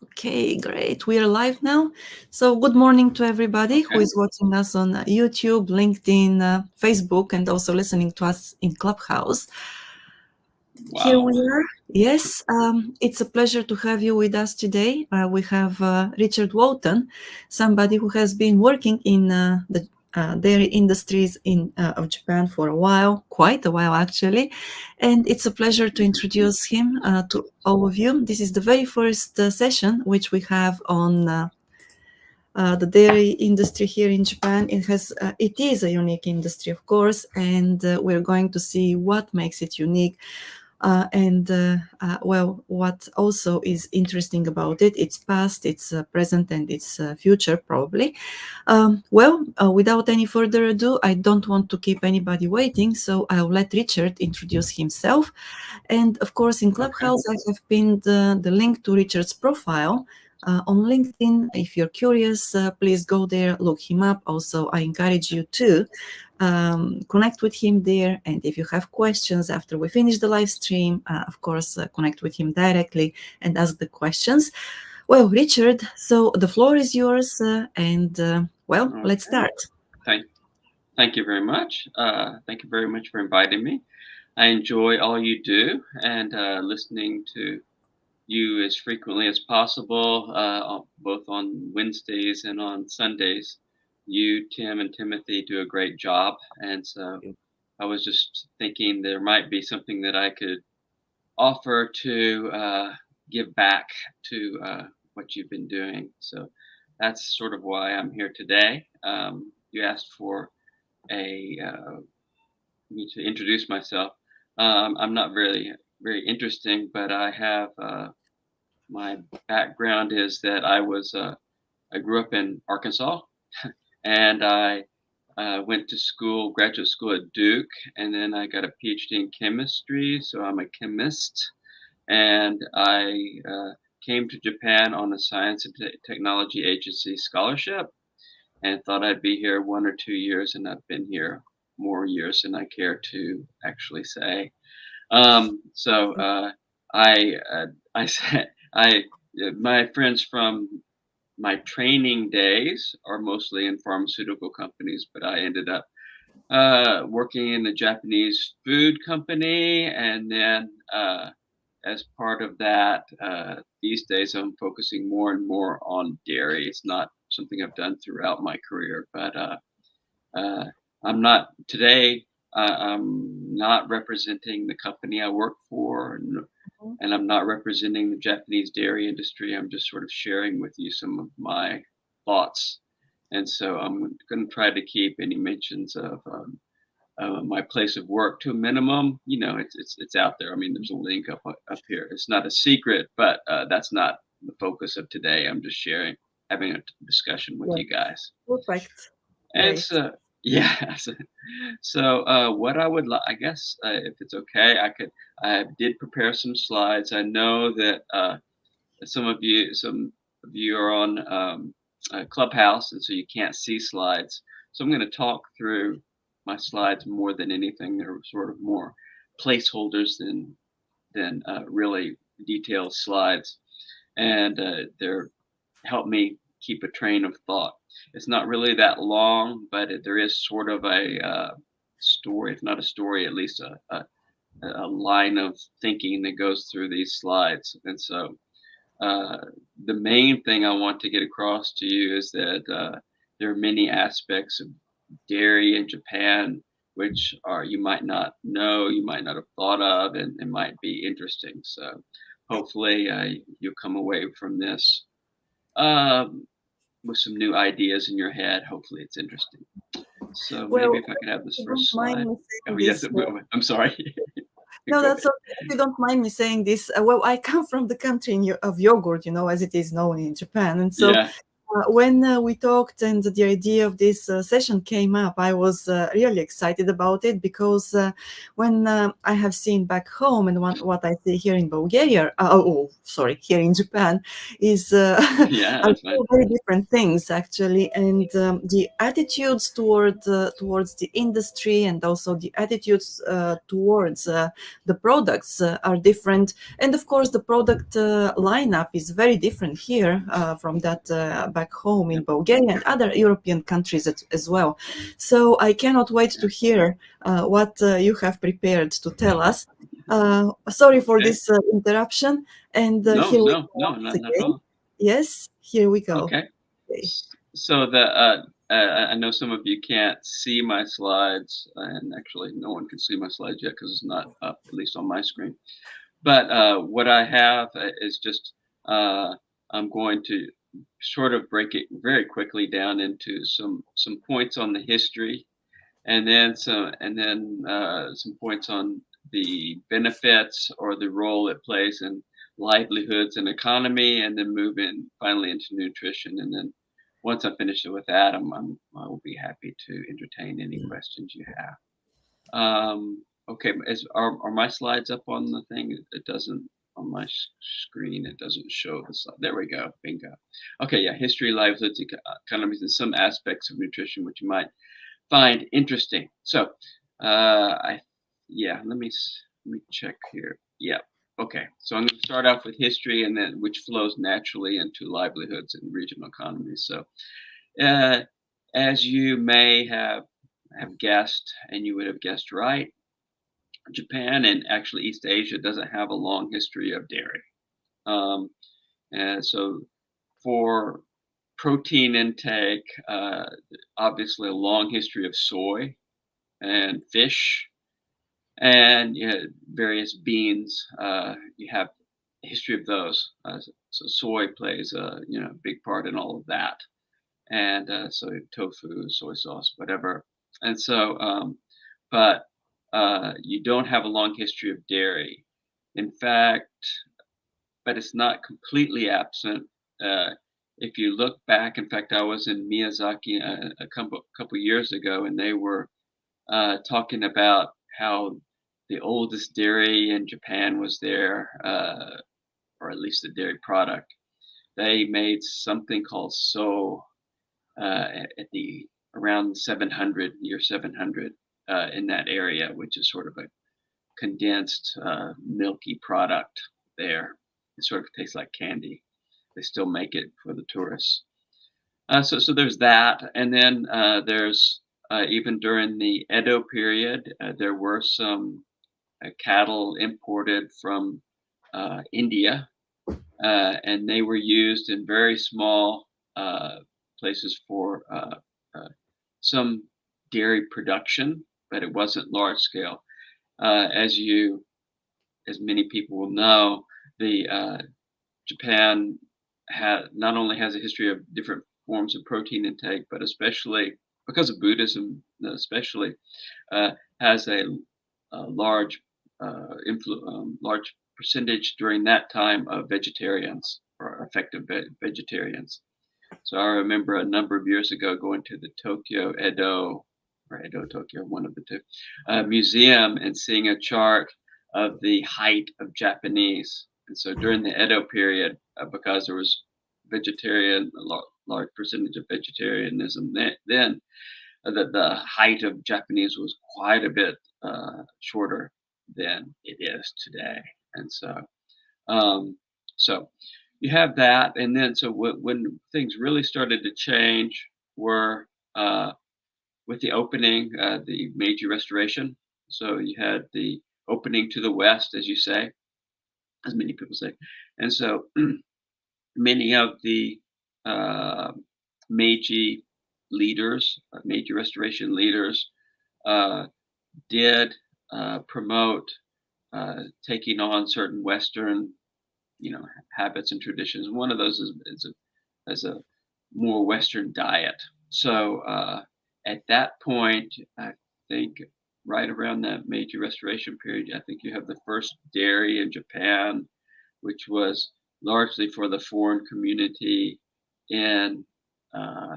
Okay, great. We are live now. So, good morning to everybody who Okay. is watching us on YouTube, LinkedIn, Facebook, and also listening to us in Clubhouse. Here Wow. we are. Yes, it's a pleasure to have you with us today. We have Richard Walton, somebody who has been working in the dairy industries of Japan for a while, quite a while actually, and it's a pleasure to introduce him to all of you. This is the very first session which we have on the dairy industry here in Japan. It is a unique industry, of course, and we're going to see what makes it unique. What also is interesting about it, its past, its present, and its future, probably. Without any further ado, I don't want to keep anybody waiting, so I'll let Richard introduce himself. And of course, in Okay. Clubhouse, I have pinned the link to Richard's profile. On LinkedIn, if you're curious, please go there, look him up. Also, I encourage you to connect with him there. And if you have questions after we finish the live stream, of course, connect with him directly and ask the questions. Well, Richard, so the floor is yours. Let's Okay. start. Thank thank you very much. Thank you very much for inviting me. I enjoy all you do and listening to you as frequently as possible, both on Wednesdays and on Sundays. You, Tim, and Timothy do a great job, and so I was just thinking there might be something that I could offer to give back to what you've been doing. So that's sort of why I'm here today. You asked for a me to introduce myself. I'm not really very interesting, but I have my background is that I grew up in Arkansas, and I went to school, graduate school at Duke, and then I got a PhD in chemistry. So I'm a chemist, and I came to Japan on a science and technology agency scholarship, and thought I'd be here 1 or 2 years, and I've been here more years than I care to actually say. So I I said my friends from my training days are mostly in pharmaceutical companies, but I ended up working in a Japanese food company, and then as part of that, these days I'm focusing more and more on dairy. It's not something I've done throughout my career, but uh, I'm not today. I'm not representing the company I work for, and I'm not representing the Japanese dairy industry. I'm just sort of sharing with you some of my thoughts, and so I'm going to try to keep any mentions of my place of work to a minimum. You know, it's out there. I mean, there's a link up here. It's not a secret, but that's not the focus of today. I'm just sharing, having a discussion with Yeah, you guys. perfect. And Great. so, yeah. So, what I would like, I guess, if it's okay, I did prepare some slides. I know that some of you are on Clubhouse, and so you can't see slides. So I'm going to talk through my slides more than anything. They're sort of more placeholders than really detailed slides, and they're help me keep a train of thought. It's not really that long, but there is sort of a story. If not a story, at least a line of thinking that goes through these slides. And so uh, the main thing I want to get across to you is that there are many aspects of dairy in Japan which are you might not know, you might not have thought of, and might be interesting. So hopefully you'll come away from this um, with some new ideas in your head. Hopefully it's interesting. So maybe Well, if I could have if this you don't first mind slide. me Oh saying yes, this, I'm sorry. no, Go that's ahead. okay. If you don't mind me saying this, I come from the country of yogurt, as it is known in Japan, and so Yeah. when we talked and the idea of this session came up, I was really excited about it because when I have seen back home and what I see here in Bulgaria, sorry, here in Japan, is Yeah, are that's fine. two very different things actually, and the attitudes towards the industry and also the attitudes towards the products are different, and of course the product lineup is very different here from that back home in Yep. Bulgaria and other European countries as well. So I cannot wait to Yeah. hear what you have prepared to tell us. Sorry for Okay. this interruption, and No, here we no, go no, once not at again. all. Yes, here we go. Okay. Okay. So I know some of you can't see my slides, and actually no one can see my slides yet because it's not up, at least on my screen. But what I have is just uh, I'm going to sort of break it very quickly down into some points on the history, and then some points on the benefits or the role it plays in livelihoods and economy, and then move in finally into nutrition. And then once I'm finished with that, I will be happy to entertain any questions you have. Okay, are my slides up on the thing? It doesn't on my screen. It doesn't show the slide. There we go. Bingo. Okay, yeah, history, livelihoods, economies, and some aspects of nutrition which you might find interesting. So, I yeah, let me check here. Yeah. Okay. So I'm going to start off with history, and then which flows naturally into livelihoods and regional economies. So, uh, as you may have guessed, and you would have guessed right, Japan and actually East Asia doesn't have a long history of dairy. Um, and so for protein intake, obviously a long history of soy and fish and various beans. You have a history of those. So soy plays a big part in all of that, and so tofu, soy sauce, whatever. And so, but you don't have a long history of dairy. In fact, but it's not completely absent. Uh, if you look back, in fact, I was in Miyazaki a couple years ago, and they were talking about how the oldest dairy in Japan was there, or at least the dairy product. They made something called so at the around 700, year 700, in that area, which is sort of a condensed, milky product there. It sort of tastes like candy. They still make it for the tourists. So there's that, and then there's even during the Edo period, there were some cattle imported from India, and they were used in very small places for some dairy production, but it wasn't large scale. As many people will know, the Japan not only has a history of different forms of protein intake, but especially because of Buddhism, especially uh, has a large large percentage during that time of vegetarians or effective vegetarians. So I remember a number of years ago going to the Tokyo Edo or Edo Tokyo, one of the two, museum and seeing a chart of the height of Japanese. And so during the Edo period, because there was large percentage of vegetarianism then the height of Japanese was quite a bit shorter than it is today. And um, so you have that, and then so when things really started to change were uh, with the opening, the Meiji Restoration. So you had the opening to the West, as you say, as many people say, and so many of the uh, Meiji leaders, Meiji Restoration leaders, uh, did promote taking on certain Western, habits and traditions. One of those is a more Western diet. So at that point, I think right around that Meiji Restoration period, I think you have the first dairy in Japan, which was largely for the foreign community in uh,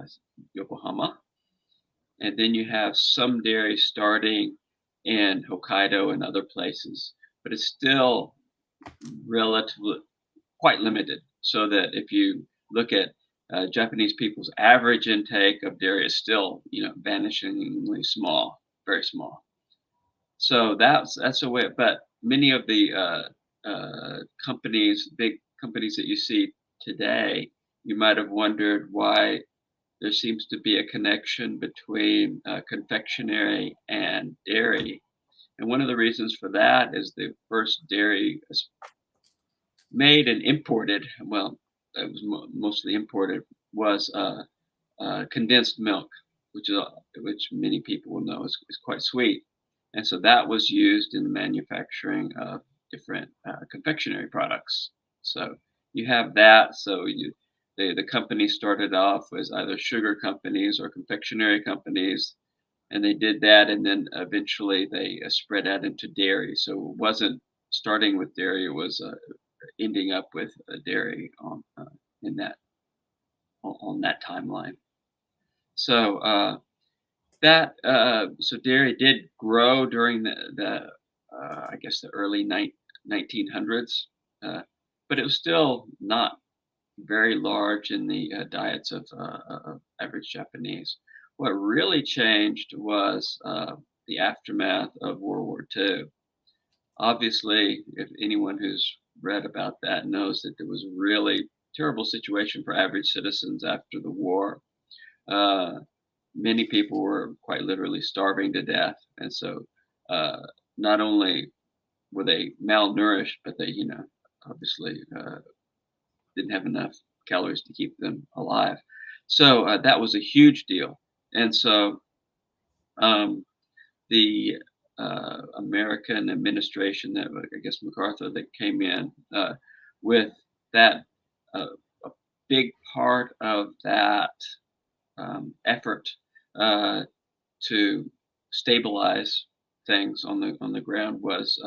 Yokohama, and then you have some dairy starting in Hokkaido and other places, but it's still relatively quite limited. So that if you look at Japanese people's average intake of dairy is still, vanishingly small, very small. So that's a way. But many of the companies, big companies that you see today, you might have wondered why there seems to be a connection between confectionery and dairy. And one of the reasons for that is the first dairy was made and imported. Well, it was mostly imported. Was condensed milk, which many people will know is quite sweet, and so that was used in the manufacturing of different confectionery products. So you have that. So the company started off as either sugar companies or confectionery companies, and they did that, and then eventually they spread out into dairy. So it wasn't starting with dairy; it was ending up with dairy in that on that timeline. So so dairy did grow during the I guess the early 1900s, but it was still not very large in the diets of average Japanese. What really changed was the aftermath of World War II. Obviously, if anyone who's read about that knows that there was a really terrible situation for average citizens after the war. Uh, Many people were quite literally starving to death, and so uh, not only were they malnourished, but they, obviously didn't have enough calories to keep them alive. So that was a huge deal, and so um, the American administration that I guess MacArthur that came in with that a big part of that effort uh, to stabilize things on the ground was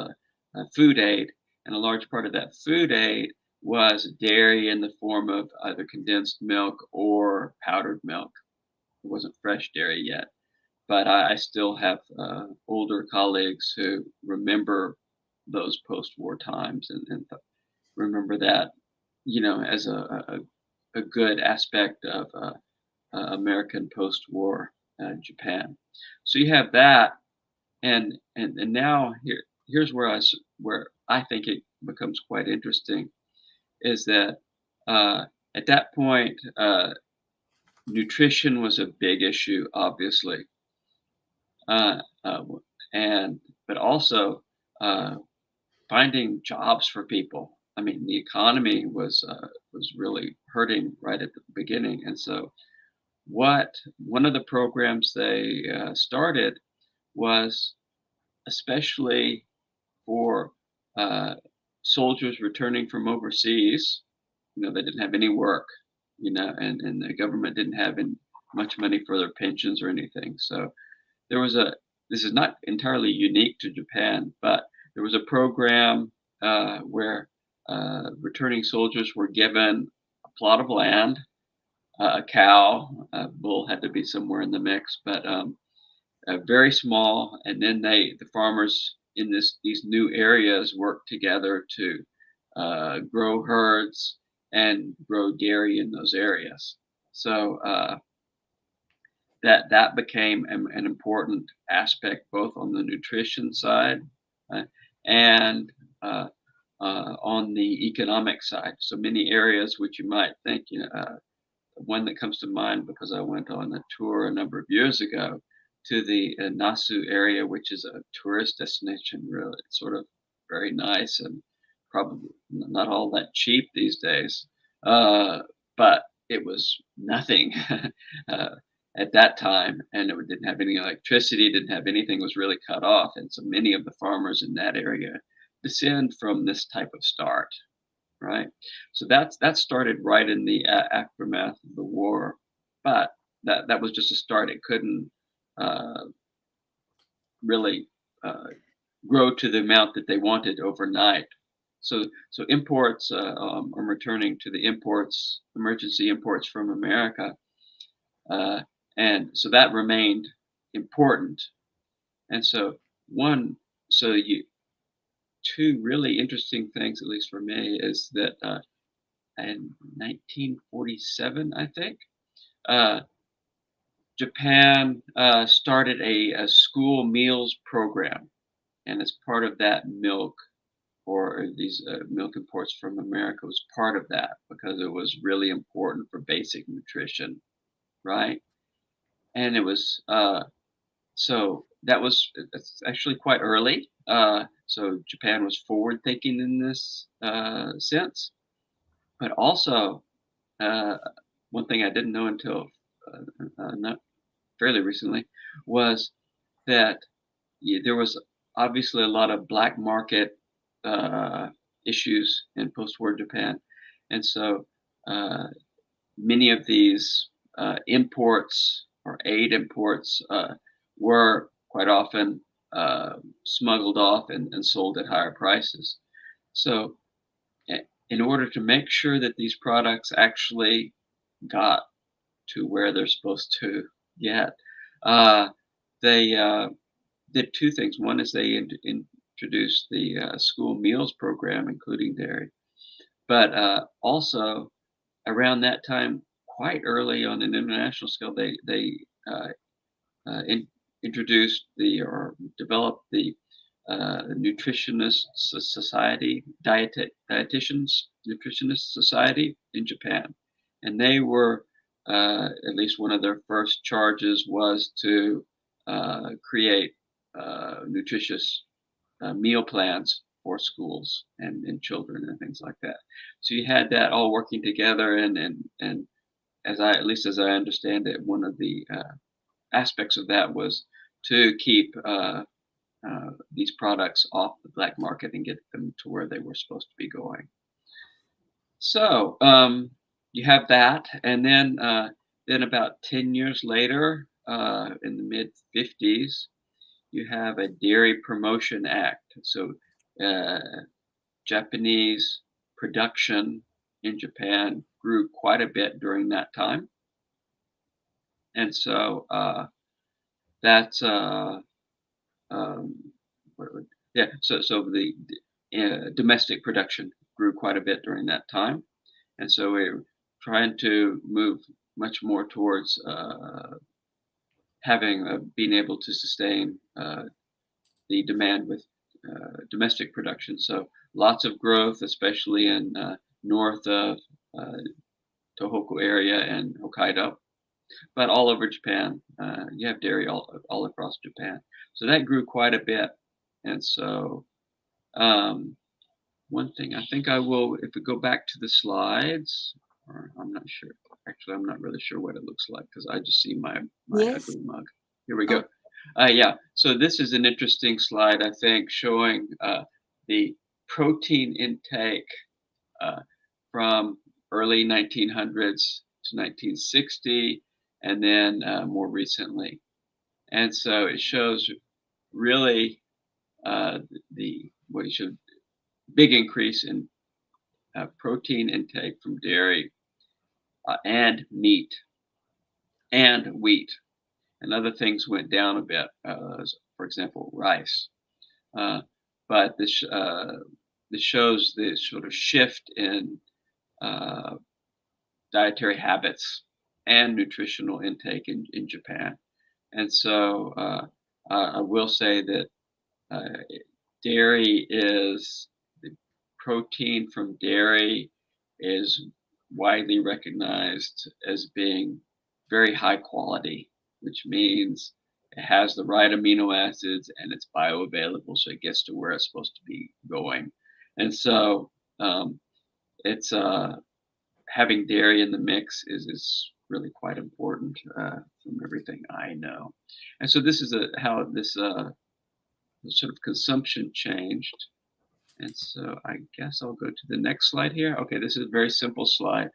food aid, and a large part of that food aid was dairy in the form of either condensed milk or powdered milk. It wasn't fresh dairy yet, but I still have older colleagues who remember those post-war times and remember that, as a good aspect of American post-war Japan. So you have that, and now here's where I think it becomes quite interesting is that uh, at that point nutrition was a big issue, obviously, uh, uh, and but also uh, finding jobs for people. I mean, the economy was really hurting right at the beginning, and so what one of the programs they started was especially for uh, soldiers returning from overseas. They didn't have any work, and the government didn't have much money for their pensions or anything. So there was this is not entirely unique to Japan, but there was a program where returning soldiers were given a plot of land, a cow, a bull had to be somewhere in the mix, but very small. And then the farmers in these new areas work together to grow herds and grow dairy in those areas. So that became an important aspect both on the nutrition side uh, and on the economic side. So many areas which you might think, one that comes to mind because I went on a tour a number of years ago to the Nasu area, which is a tourist destination. Really, it's sort of very nice and probably not all that cheap these days. Uh, but it was nothing uh, at that time, and it didn't have any electricity, didn't have anything, was really cut off. And so many of the farmers in that area descend from this type of start, right? So that started right in the aftermath of the war, but that was just a start. It couldn't uh, really uh, grow to the amount that they wanted overnight. So imports. I'm returning to the imports, emergency imports from America. uh, and so that remained important. And so one, so you two really interesting things, at least for me, is that in 1947, I think, uh, Japan started a school meals program, and as part of that, milk or these milk imports from America was part of that because it was really important for basic nutrition, right? And it was so that was it's actually quite early. So Japan was forward thinking in this sense, but also uh, one thing I didn't know until not fairly recently was that there was obviously a lot of black market uh, issues in post-war Japan, and so uh, many of these imports or aid imports were quite often smuggled off and sold at higher prices. So, in order to make sure that these products actually got to where they're supposed to get, uh, they did two things. One is they introduced the school meals program, including dairy, but also around that time, quite early on an international scale, they uh, introduced the or developed the nutritionist society, dietitians nutritionist society in Japan, and they were at least one of their first charges was to create nutritious meal plans for schools and children and things like that. So you had that all working together, and as I at least as I understand it, one of the aspects of that was to keep these products off the black market and get them to where they were supposed to be going. So you have that, and then about 10 years later, in the mid '50s, you have a Dairy Promotion Act. So uh, Japanese production in Japan grew quite a bit during that time, and so that's um, yeah. So the domestic production grew quite a bit during that time, and so we're trying to move much more towards having being able to sustain the demand with domestic production. So lots of growth, especially in north of uh, Tohoku area and Hokkaido, but all over Japan. You have dairy all across Japan. So that grew quite a bit. And so um, one thing I think I will, if we go back to the slides, or I'm not sure. Actually, I'm not really sure what it looks like because I just see my Yes. ugly mug. Here we Oh, go. Yeah. So this is an interesting slide, I think, showing the protein intake uh, from early 1900s to 1960, and then more recently. And so it shows really the what you should big increase in protein intake from dairy and meat and wheat, and other things went down a bit. For example, rice. Uh, but this shows the sort of shift in uh, dietary habits and nutritional intake in Japan. And so I will say that uh, dairy is the protein from dairy is widely recognized as being very high quality, which means it has the right amino acids and it's bioavailable, so it gets to where it's supposed to be going. And so um, it's having dairy in the mix is really quite important from everything I know. And so this is how this sort of consumption changed. And so I guess I'll go to the next slide here. Okay, this is a very simple slide.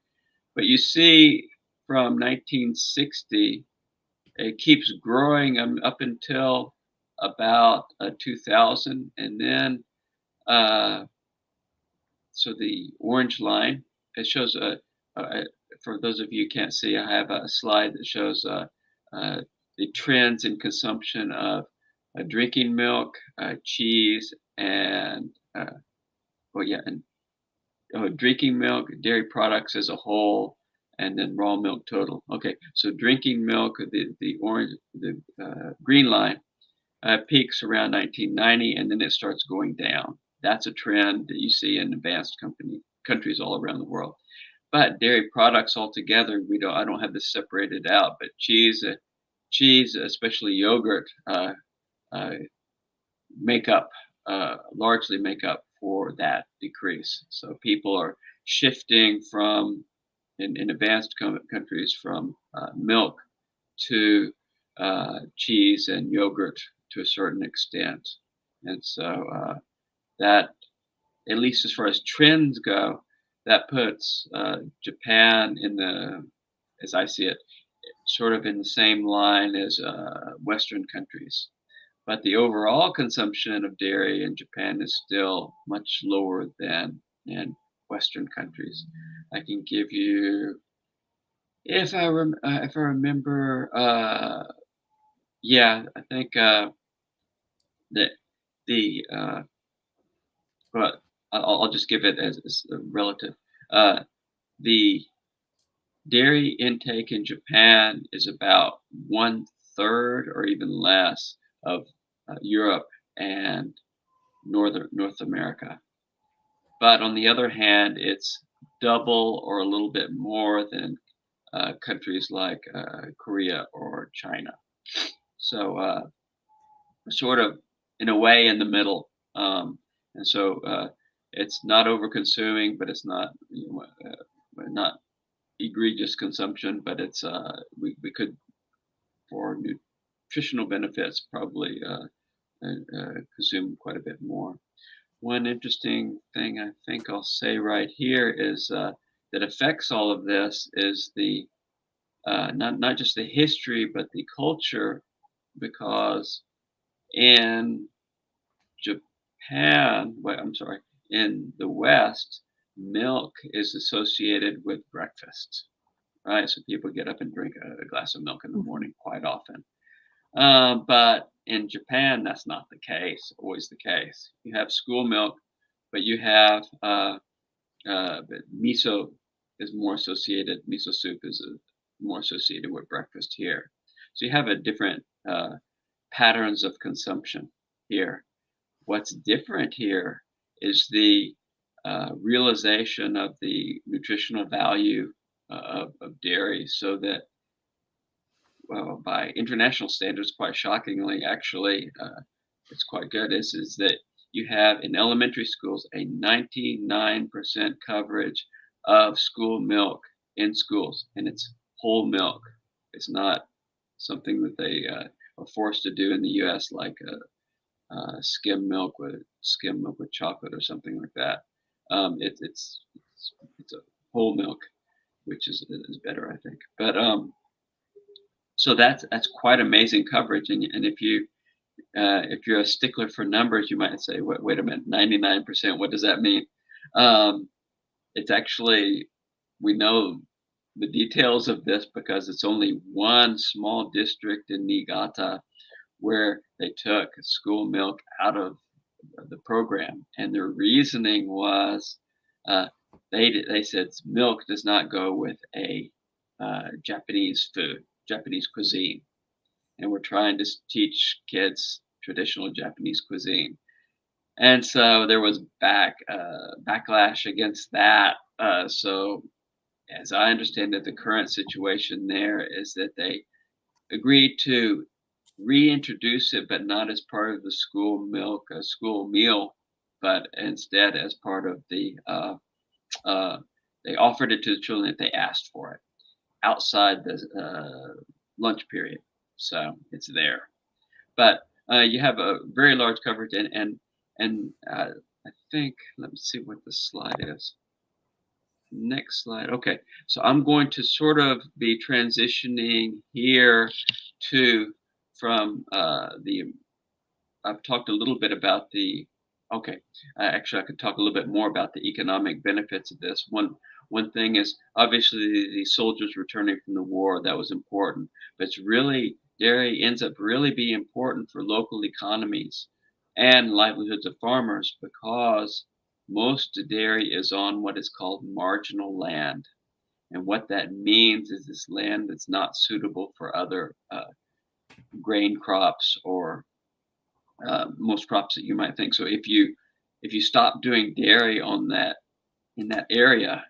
But you see from 1960, it keeps growing up until about 2000. And then, so the orange line, it shows for those of you who can't see, I have a slide that shows the trends in consumption of drinking milk, cheese, and well, yeah, and drinking milk, dairy products as a whole, and then raw milk total. Okay, so drinking milk, the green line peaks around 1990, and then it starts going down. That's a trend that you see in advanced countries all around the world. But dairy products altogether, I don't have this separated out. But cheese, especially yogurt, uh, make up largely make up for that decrease. So people are shifting from in advanced countries from milk to cheese and yogurt to a certain extent, and so that, at least as far as trends go, that puts Japan as I see it, sort of in the same line as Western countries. But the overall consumption of dairy in Japan is still much lower than in Western countries. I can give you, if I remember, yeah, I think that the but I'll just give it as a relative. The dairy intake in Japan is about 1/3 or even less of Europe and North America. But on the other hand, it's double or a little bit more than countries like Korea or China. So sort of in a way in the middle. And so it's not over consuming, but it's not not egregious consumption, but it's we could, for nutritional benefits, probably consume quite a bit more. One interesting thing I think I'll say right here is that affects all of this is the not just the history but the culture, because in I'm sorry, in the West, milk is associated with breakfast, right? So people get up and drink a glass of milk in the morning quite often. But in Japan, that's not the case, always the case. You have school milk, but you have but miso is more associated, miso soup is more associated with breakfast here. So you have a different patterns of consumption here. What's different here is the realization of the nutritional value of dairy, so that, well, by international standards, quite shockingly, actually, it's quite good, is that you have in elementary schools a 99% coverage of school milk in schools, and it's whole milk. It's not something that they are forced to do in the U.S. like skim milk with chocolate or something like that. It's a whole milk, which is better, I think. But so that's quite amazing coverage, and if you're a stickler for numbers, you might say, wait a minute, 99%, what does that mean? It's actually, we know the details of this because it's only one small district in Niigata where they took school milk out of the program, and their reasoning was they said milk does not go with a Japanese cuisine, and we're trying to teach kids traditional Japanese cuisine. And so there was backlash against that. So as I understand it, the current situation there is that they agreed to reintroduce it, but not as part of the school meal, but instead as part of they offered it to the children if they asked for it outside the lunch period. So it's there. But you have a very large coverage, and I think, let me see what the slide is. Next slide. Okay, so I'm going to sort of be transitioning here from I've talked a little bit about the Okay. Actually, I could talk a little bit more about the economic benefits of this. One thing is obviously the soldiers returning from the war, that was important, but it's really dairy ends up really being important for local economies and livelihoods of farmers because most dairy is on what is called marginal land. And what that means is this land that's not suitable for other grain crops or most crops that you might think. So if you stop doing dairy on that in that area,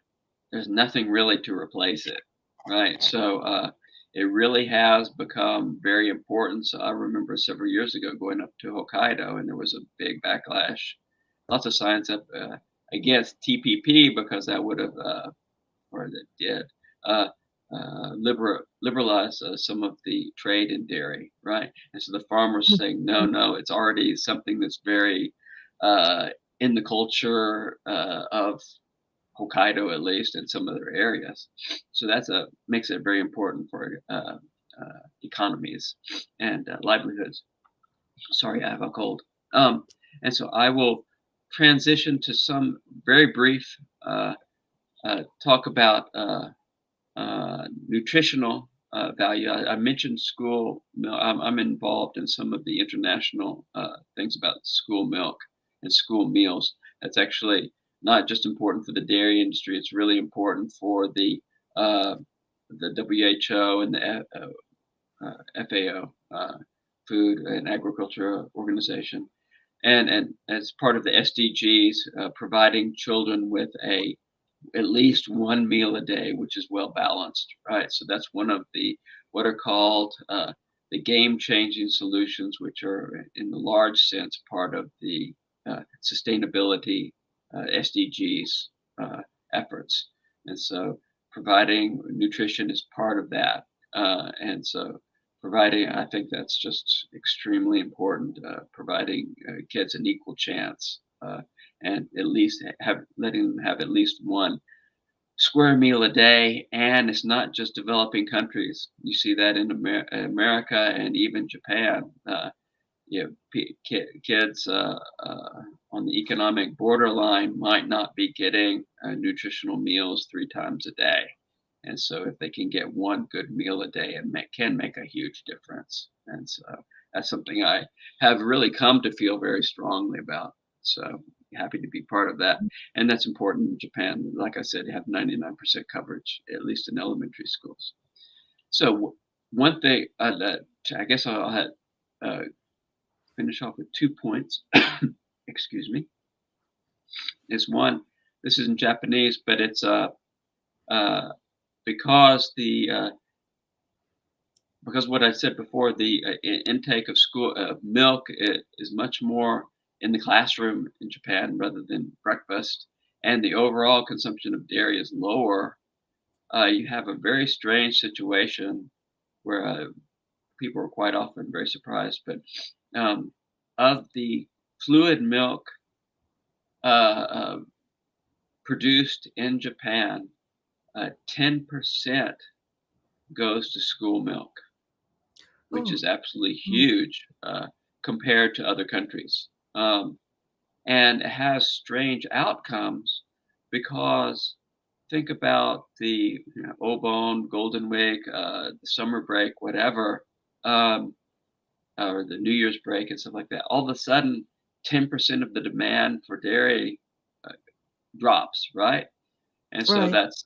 there's nothing really to replace it, right? So it really has become very important. So I remember several years ago going up to Hokkaido, and there was a big backlash, lots of signs up against TPP because that would have or that did uh, liberalize some of the trade in dairy, right? And so the farmers saying, no, no, it's already something that's very uh, in the culture of Hokkaido, at least, and some other areas. So that's a makes it very important for economies and livelihoods. Sorry, I have a cold. Um, and so I will transition to some very brief talk about nutritional value. I mentioned school milk. I'm involved in some of the international things about school milk and school meals. That's actually not just important for the dairy industry. It's really important for uh, the WHO and the FAO, Food and Agriculture Organization, and as part of the SDGs, providing children with a at least one meal a day, which is well balanced, right? So that's one of the what are called the game-changing solutions, which are in the large sense part of the sustainability SDGs uh, efforts. And so providing nutrition is part of that. And so providing, I think that's just extremely important, providing kids an equal chance and at least have letting them have at least one square meal a day. And it's not just developing countries. You see that in America and even Japan. You know, kids on the economic borderline might not be getting nutritional meals 3 times a day. And so if they can get one good meal a day, it can make a huge difference. And so that's something I have really come to feel very strongly about. So happy to be part of that. And that's important in Japan. Like I said, they have 99% coverage, at least in elementary schools. So one thing that I guess I'll uh, finish off with 2 points. Excuse me. Is one. This is in Japanese, but it's uh, because the because what I said before, the intake of school milk is much more in the classroom in Japan rather than breakfast, and the overall consumption of dairy is lower. You have a very strange situation where people are quite often very surprised, but um, of the fluid milk uh, produced in Japan, 10% goes to school milk, which Oh, is absolutely mm, huge compared to other countries. And it has strange outcomes because think about the Obon, Golden Week, the summer break, whatever, um, or the New Year's break and stuff like that. All of a sudden, 10% of the demand for dairy uh, drops, right? And so right, that's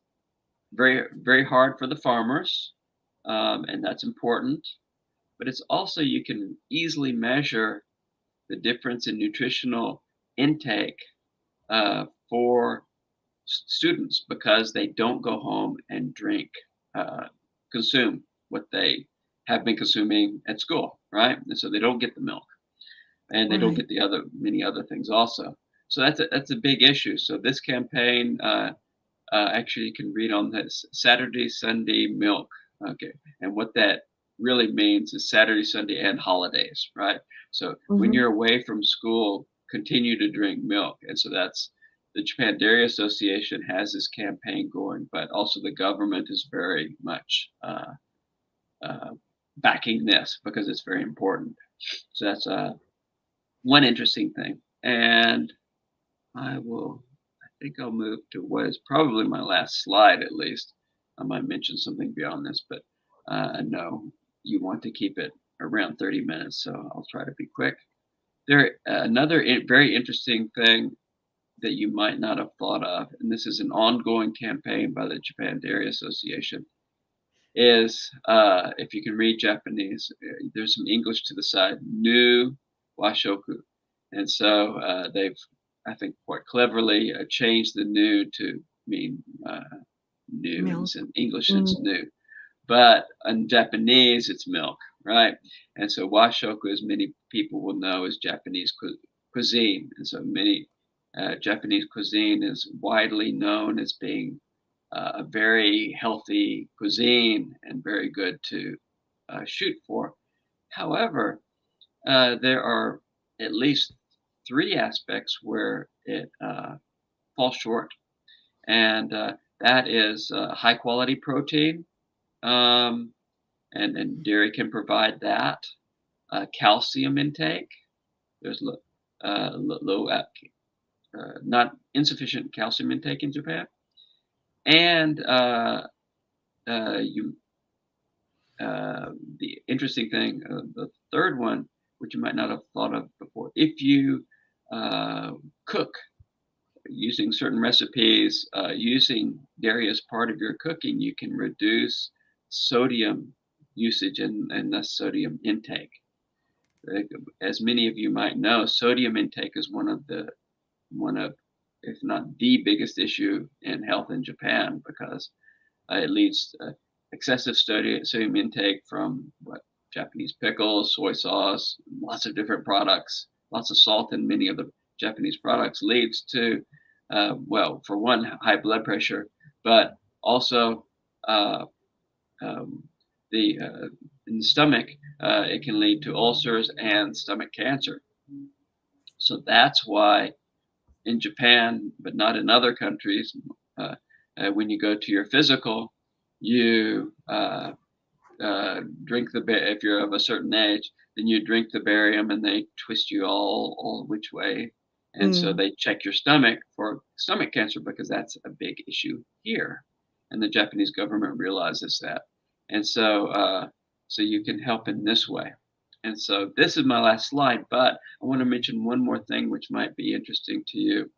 very, very hard for the farmers, and that's important. But it's also you can easily measure the difference in nutritional intake for students because they don't go home and drink, uh, consume what they have been consuming at school, right? And so they don't get the milk, and they don't right. get the other many other things also. So that's a big issue. So this campaign actually, you can read on this Saturday, Sunday milk. Okay. And what that really means is Saturday, Sunday, and holidays, right? So when Hmm. you're away from school, continue to drink milk. And so that's the Japan Dairy Association has this campaign going, but also the government is very much uh, backing this because it's very important. So that's one interesting thing. And I think I'll move to what is probably my last slide at least. I might mention something beyond this, but I know you want to keep it around 30 minutes, so I'll try to be quick. Another very interesting thing that you might not have thought of, and this is an ongoing campaign by the Japan Dairy Association, is if you can read Japanese, there's some English to the side, new washoku. And so they've, I think, quite cleverly changed the new to mean new, and Milk. in English Mm. it's new. But in Japanese, it's milk, right? And so washoku, as many people will know, is Japanese cuisine. And so many Japanese cuisine is widely known as being a very healthy cuisine and very good to shoot for. However, there are at least three aspects where it falls short, and that is high quality protein, um, and dairy can provide that. Calcium intake, there's low, not insufficient calcium intake in Japan, and you the interesting thing, the third one, which you might not have thought of before, if you uh, cook using certain recipes, using dairy as part of your cooking, you can reduce sodium usage and thus sodium intake. As many of you might know, sodium intake is one of, if not the biggest issue in health in Japan, because it leads excessive sodium intake from Japanese pickles, soy sauce, lots of different products, lots of salt in many of the Japanese products leads to, well, for one, high blood pressure, but also uh, um, in the stomach, it can lead to ulcers and stomach cancer. So that's why in Japan, but not in other countries, when you go to your physical, you drink if you're of a certain age, then you drink the barium and they twist you all which way. And so Mm. they check your stomach for stomach cancer because that's a big issue here. And the Japanese government realizes that. And so, so you can help in this way. And so this is my last slide, but I want to mention one more thing which might be interesting to you,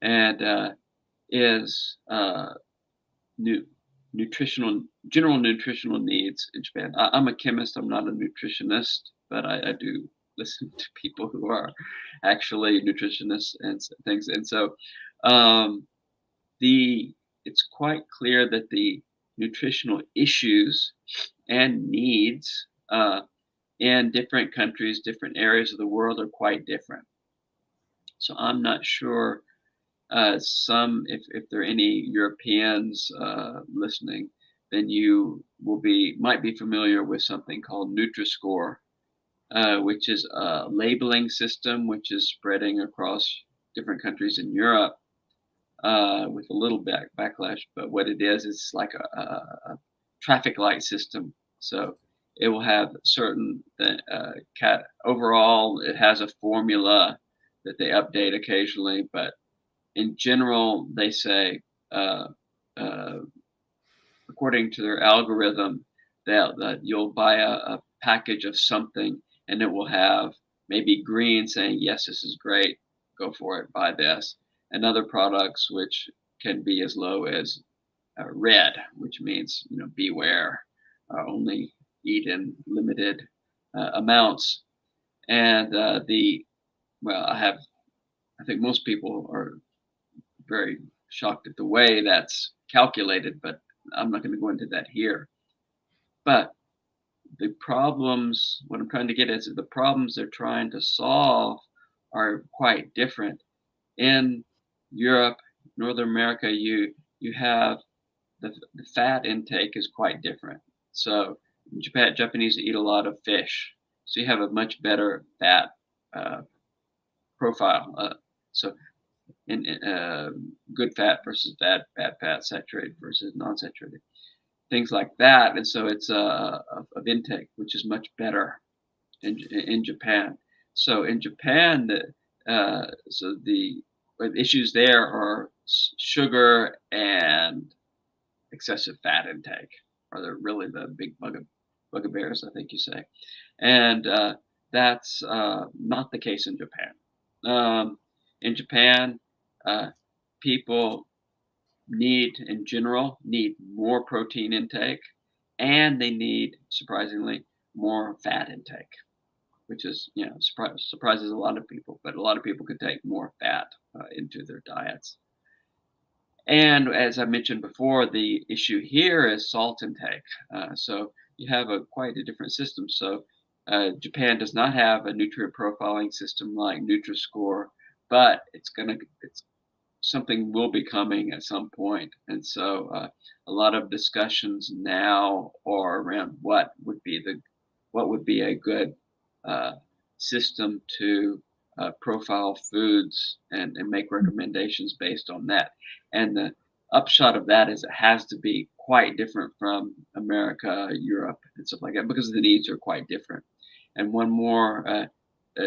and is nu- nutritional general nutritional needs in Japan. I'm a chemist. I'm not a nutritionist, but I do listen to people who are actually nutritionists and things. And so, um, the it's quite clear that the nutritional issues and needs in different countries, different areas of the world are quite different. So I'm not sure if there are any Europeans listening, then you might be familiar with something called Nutri-Score, which is a labeling system which is spreading across different countries in Europe with a little backlash. But what it is, it's like a traffic light system. So it will have certain overall. It has a formula that they update occasionally, but in general, they say, uh, uh, according to their algorithm, that you'll buy a package of something and it will have maybe green saying, yes, this is great, go for it, buy this, and other products which can be as low as red, which means, beware, only eat in limited amounts. And well, I think most people are very shocked at the way that's calculated, but I'm not going to go into that here. But the problems, what I'm trying to get at is the problems they're trying to solve are quite different. In Europe, Northern America, you have the fat intake is quite different. So Japanese eat a lot of fish, so you have a much better fat uh, profile. So in good fat versus bad fat, saturated versus non-saturated, things like that. And so it's of intake, which is much better in Japan. So in Japan, So the issues there are sugar and excessive fat intake are really the big bugbears, I think you say, and that's not the case in Japan. In Japan, uh, people in general, need more protein intake, and they need, surprisingly, more fat intake, which is, surprises a lot of people. But a lot of people could take more fat into their diets. And as I mentioned before, the issue here is salt intake. So you have quite a different system. So Japan does not have a nutrient profiling system like Nutri-Score, but it's something will be coming at some point. And so a lot of discussions now are around what would be a good uh, system to profile foods and make recommendations based on that. And the upshot of that is it has to be quite different from America, Europe, and stuff like that because the needs are quite different. And one more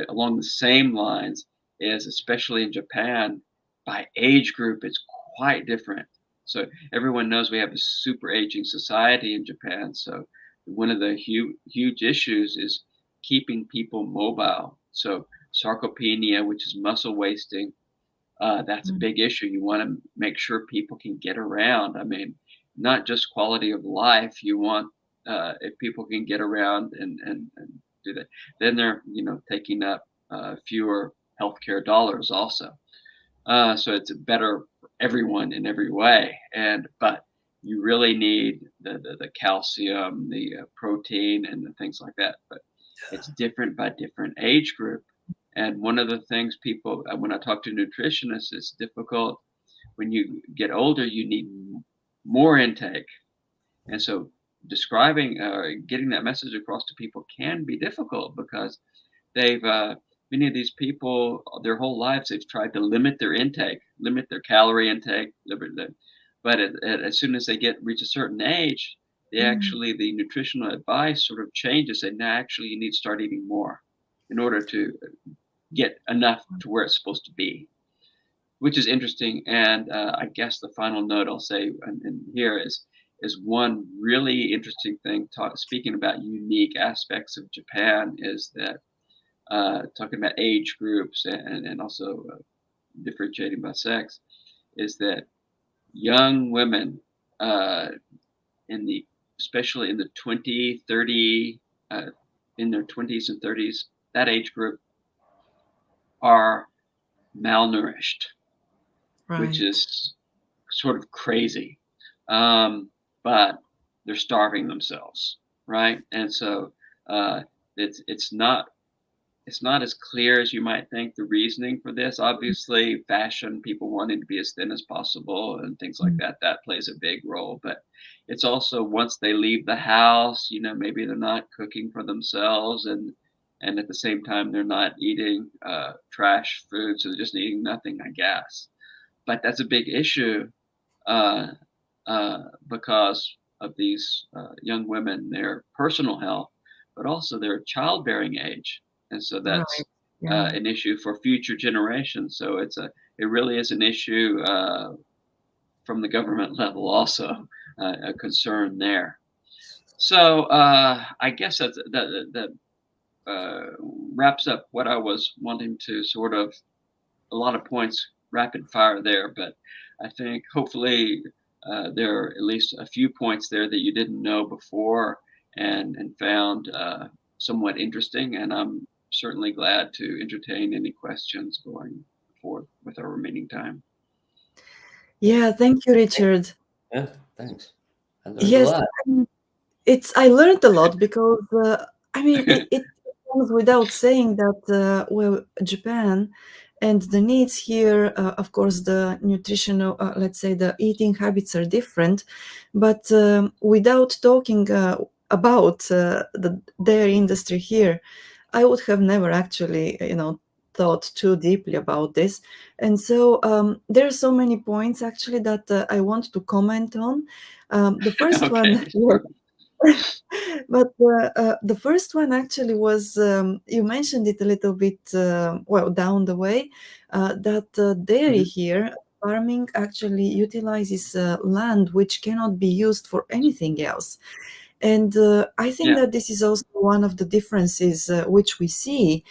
along the same lines is, especially in Japan, by age group, it's quite different. So everyone knows we have a super aging society in Japan. So one of the huge issues is keeping people mobile. So sarcopenia, which is muscle wasting, that's a big issue. You want to make sure people can get around. I mean, not just quality of life. You want if people can get around and do that, then they're taking up fewer healthcare dollars also. So it's better for everyone in every way. But you really need the calcium, the protein, and the things like that. But it's different by different age group. And one of the things people, when I talk to nutritionists, it's difficult. When you get older, you need more intake. And so describing, getting that message across to people can be difficult because they've, many of these people, their whole lives, they've tried to limit their intake, limit their calorie intake. But as soon as they reach a certain age, the nutritional advice sort of changes. Say, no, actually, you need to start eating more in order to get enough to where it's supposed to be, which is interesting. And I guess the final note I'll say and here is one really interesting thing. Speaking about unique aspects of Japan is that talking about age groups and also differentiating by sex, is that young women in the especially in the 20, 30, in their 20s and 30s, that age group are malnourished, which Right. is sort of crazy. But they're starving themselves, right? And so it's not as clear as you might think, the reasoning for this. Obviously, fashion, people wanting to be as thin as possible and things like that, that plays a big role. But it's also once they leave the house, maybe they're not cooking for themselves and at the same time they're not eating trash food, so they're just eating nothing, I guess. But that's a big issue uh, because of these young women, their personal health, but also their childbearing age, and so that's Right. Yeah. an issue for future generations. So it really is an issue from the government level, also a concern there. So I guess that wraps up what I was wanting to sort of a lot of points rapid fire there, but I think hopefully there are at least a few points there that you didn't know before and found somewhat interesting. And I'm certainly glad to entertain any questions going forward with our remaining time. Yeah. Thank you, Richard. Yeah, thanks. I learned a Yes, lot. I learned a lot because I mean it comes without saying that well, Japan and the needs here, of course, the nutritional, let's say, the eating habits are different, but without talking about the dairy industry here, I would have never actually, thought too deeply about this. And so there are so many points actually that I want to comment on. The first Okay, one, yes, But the first one actually was, you mentioned it a little bit, well, down the way, that dairy Mhm. here, farming actually utilizes land which cannot be used for anything else. And I think Yeah. that this is also one of the differences which we see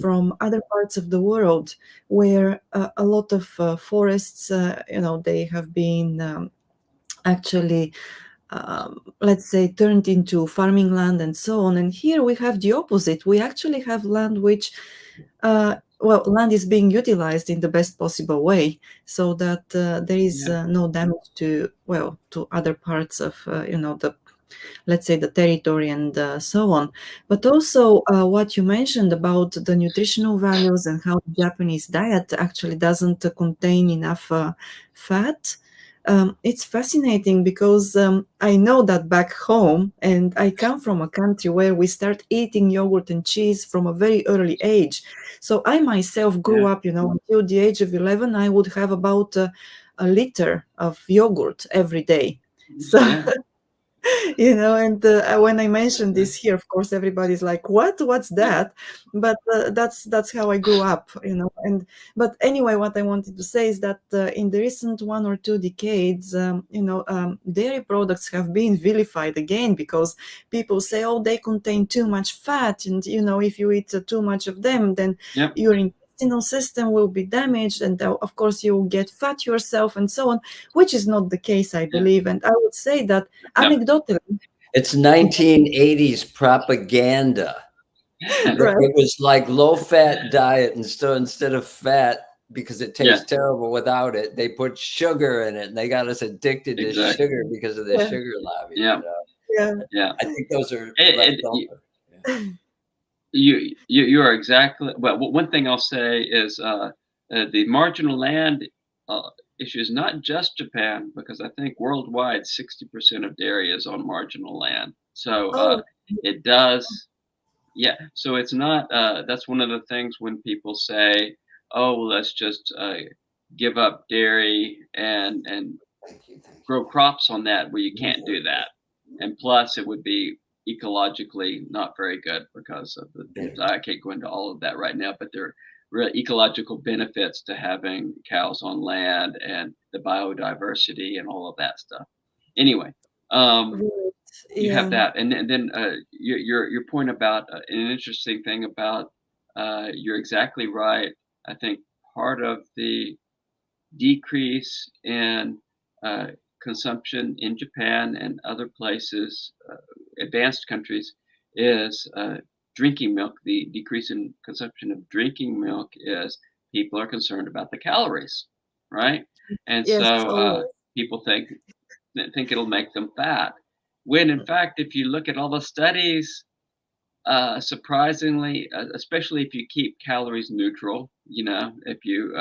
from other parts of the world, where a lot of forests, they have been actually, let's say, turned into farming land and so on. And here we have the opposite. We actually have land which, well, land is being utilized in the best possible way, so that there is Yeah. no damage to, well, to other parts of, the, let's say, the territory and so on. But also what you mentioned about the nutritional values and how the Japanese diet actually doesn't contain enough fat. It's fascinating because I know that back home, and I come from a country where we start eating yogurt and cheese from a very early age. So I myself grew Yeah. up, until the age of 11, I would have about a liter of yogurt every day. So Yeah. and when I mentioned this here, of course everybody's like, what's Yeah. that? But that's how I grew up. And but anyway, what I wanted to say is that in the recent 1 or 2 decades, dairy products have been vilified again, because people say, oh, they contain too much fat, and if you eat too much of them, then Yep. your intestinal system will be damaged, and of course you will get fat yourself and so on, which is not the case, I Yeah. believe. And I would say that No. anecdotally, It's 1980s propaganda. right? It was like low-fat diet, and so instead of fat, because it Yeah. tastes terrible without it, they put sugar in it, and they got us addicted to Exactly. sugar because of the Yeah, sugar lobby. Yeah. yeah. Yeah. I think those are left It, over. Yeah. you are exactly well. One thing I'll say is the marginal land uh, issue is not just Japan, because I think worldwide 60% of dairy is on marginal land. So Oh, it does, yeah. So it's not. That's one of the things when people say, "Oh, well, let's just give up dairy and Thank you. Thank grow crops on that," where you can't you. do that. And plus, it would be ecologically not very good because of I can't go into all of that right now, but there are real ecological benefits to having cows on land and the biodiversity and all of that stuff. Anyway, um, right. you have Yeah. that, and then your point about an interesting thing about you're exactly right. I think part of the decrease in uh, consumption in Japan and other places, advanced countries, is drinking milk. The decrease in consumption of drinking milk is people are concerned about the calories, right? And Yes, so always. people think it'll make them fat. When in fact, if you look at all the studies, surprisingly, especially if you keep calories neutral, if you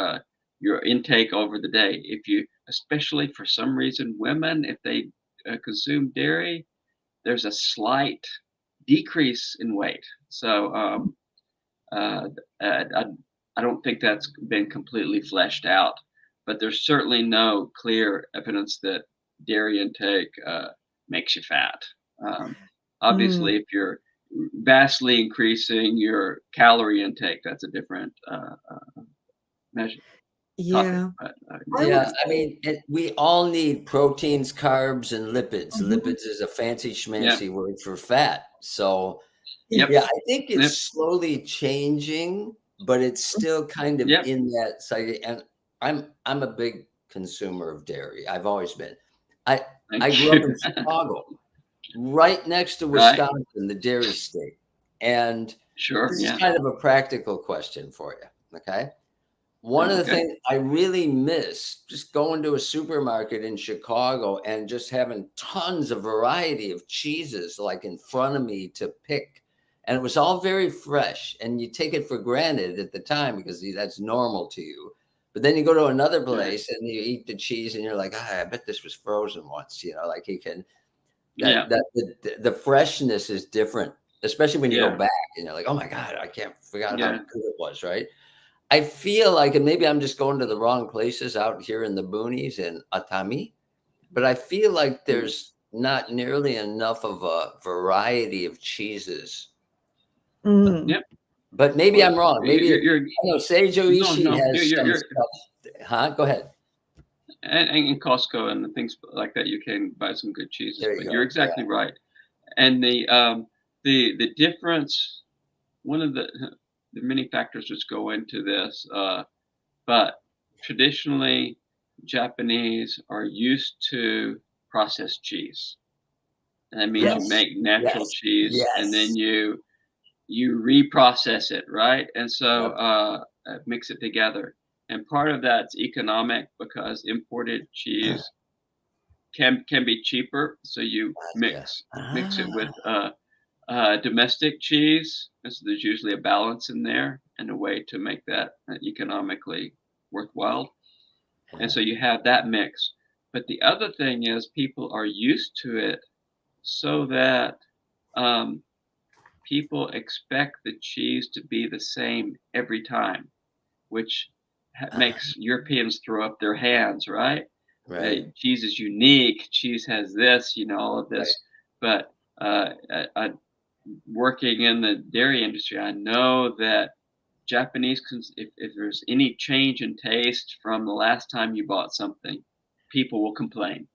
your intake over the day, if you, especially for some reason, women, if they consume dairy, there's a slight decrease in weight. So uh, I, I don't think that's been completely fleshed out, but there's certainly no clear evidence that dairy intake makes you fat. Um, Mm, Obviously, if you're vastly increasing your calorie intake, that's a different measure topic. yeah, But I would Yeah, I say. mean, we all need proteins, carbs, and lipids. Mhm. Lipids is a fancy yeah, schmancy word for fat. So, yep, yeah, I think it's yep, slowly changing, but it's still kind of yep. in that side. And I'm a big consumer of dairy. I've always been. I I Thank grew up you. in Chicago, right next to Right? Wisconsin, the dairy state. And Sure. this is Yeah. kind of a practical question for you. Okay. One of the Okay. things I really miss just going to a supermarket in Chicago and just having tons of variety of cheeses like in front of me to pick. And it was all very fresh. And you take it for granted at the time because that's normal to you. But then you go to another Yeah. place and you eat the cheese and you're like, I bet this was frozen once, like you can Yeah. the freshness is different, especially when you go Yeah. back and you're like, oh my God, I can't forgot how Yeah. good it was, right? I feel like, and maybe I'm just going to the wrong places out here in the boonies in Atami, but I feel like Mm. there's not nearly enough of a variety of cheeses. Mm. Yep. But maybe I'm wrong. Maybe you're I know Seijo Ishii no, has some you're stuff. Huh? Go ahead. and in Costco and things like that, you can buy some good cheeses. There you But go. you're exactly right. And the difference, one of the many factors which go into this, but traditionally Japanese are used to processed cheese. And that means you Yes. make natural Yes. cheese and then Yes. you reprocess it, right? And so Yep. mix it together. And part of that's economic because imported cheese can be cheaper. So you Gotcha. mix it with Ah. domestic cheese. And so there's usually a balance in there and a way to make that economically worthwhile. And so you have that mix. But the other thing is people are used to it so that um, people expect the cheese to be the same every time, which makes Europeans throw up their hands, right? Right. Cheese is unique. Cheese has this, all of Right. this. But working in the dairy industry, I know that Japanese, if there's any change in taste from the last time you bought something, people will complain,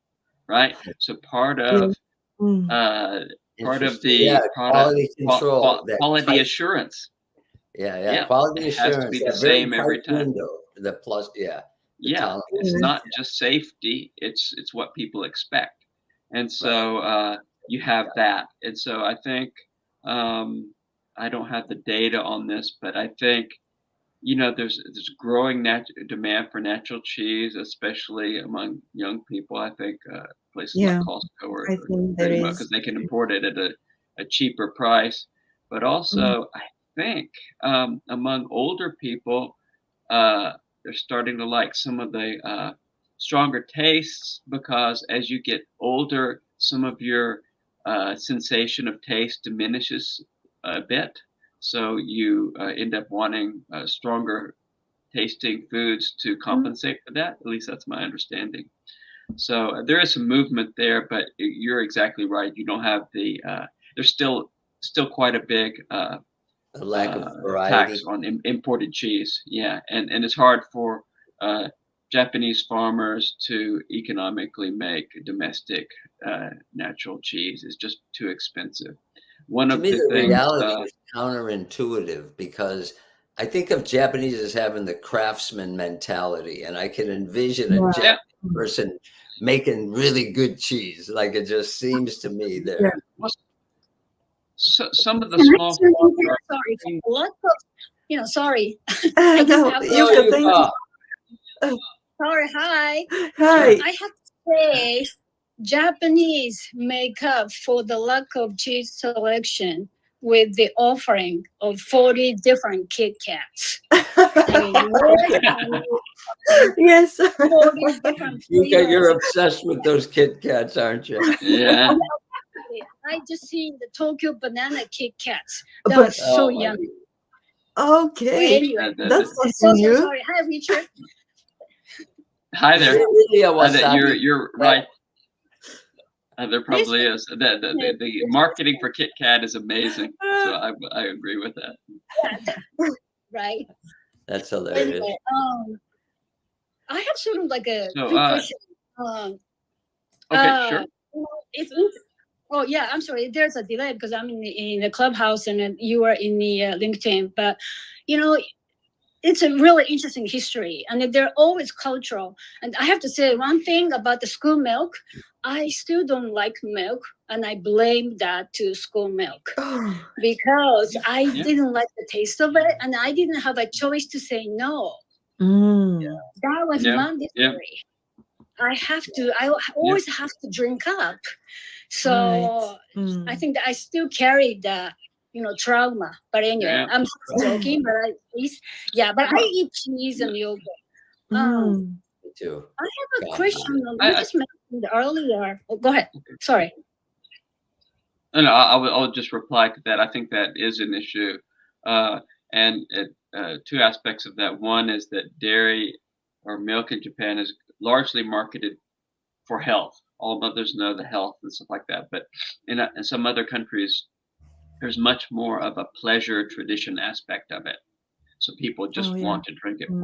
right? So part Yeah. of Mm. Interesting. Yeah, the product quality control. That quality tight. assurance, Yeah. Quality it has to assurance. be the That very same every tight time. window. The plus. Yeah. The Yeah, tolerance. it's Mm. not just safety; it's what people expect, and Right. so you have that. And so I think I don't have the data on this, but I think there's growing demand for natural cheese, especially among young people. I think places like Yeah, Costco I are think there doing well is. because they can import it at a cheaper price. But Mm. also, I think among older people, uh, they're starting to like some of the stronger tastes because as you get older, some of your sensation of taste diminishes a bit. So you end up wanting stronger tasting foods to compensate for that. At least that's my understanding. So there is some movement there, but you're exactly right. You don't have the there's still quite a big A lack of tax variety. on imported cheese. Yeah, and it's hard for uh, Japanese farmers to economically make domestic natural cheese. It's just too expensive. One To of me, the the things, reality is counterintuitive because I think of Japanese as having the craftsman mentality, and I can envision a Yeah. yeah, Japanese person making really good cheese. Like it just seems to me Yeah. there. well, some of the Can I small turn in farms here? Sorry, are lots of, sorry. I just No, have you Oh, can you thank are. sorry, hi. Hi. I have to say, Japanese make up for the lack of cheese selection with the offering of 40 different Kit Kats. I mean, where can you Yes. 40 different You're flavors? obsessed with those Kit Kats, aren't you? yeah. I just seen the Tokyo banana Kit Kats. That was But so Oh my yummy. okay, Well, anyway, that's so something new. sorry. Hi, Richard. Hi Is there. there really a That wasabi? you're right. There This probably is. The marketing for Kit Kat is amazing. So I agree with that. right. That's hilarious. Anyway, I have sort of like a So quick question. okay, sure. It's oh yeah, I'm sorry. There's a delay because I'm in the clubhouse and then you are in the LinkedIn. But it's a really interesting history, and they're always cultural. And I have to say one thing about the school milk. I still don't like milk, and I blame that to school milk Oh, because I Yeah. didn't like the taste of it, and I didn't have a choice to say no. mm. That was Yeah. mandatory. I always have to drink up. So Right. I think that I still carry the, trauma. But anyway, Yeah. I'm joking, but but I eat cheese and yogurt. Mm. Me too. I have a God. question. You I- just mentioned earlier. Oh, go ahead. Sorry. No, I'll just reply to that. I think that is an issue, and two aspects of that. One is that dairy or milk in Japan is largely marketed for health, all mothers know the health and stuff like that. But in some other countries, there's much more of a pleasure tradition aspect of it. So people just Oh, yeah. want to drink it Mm.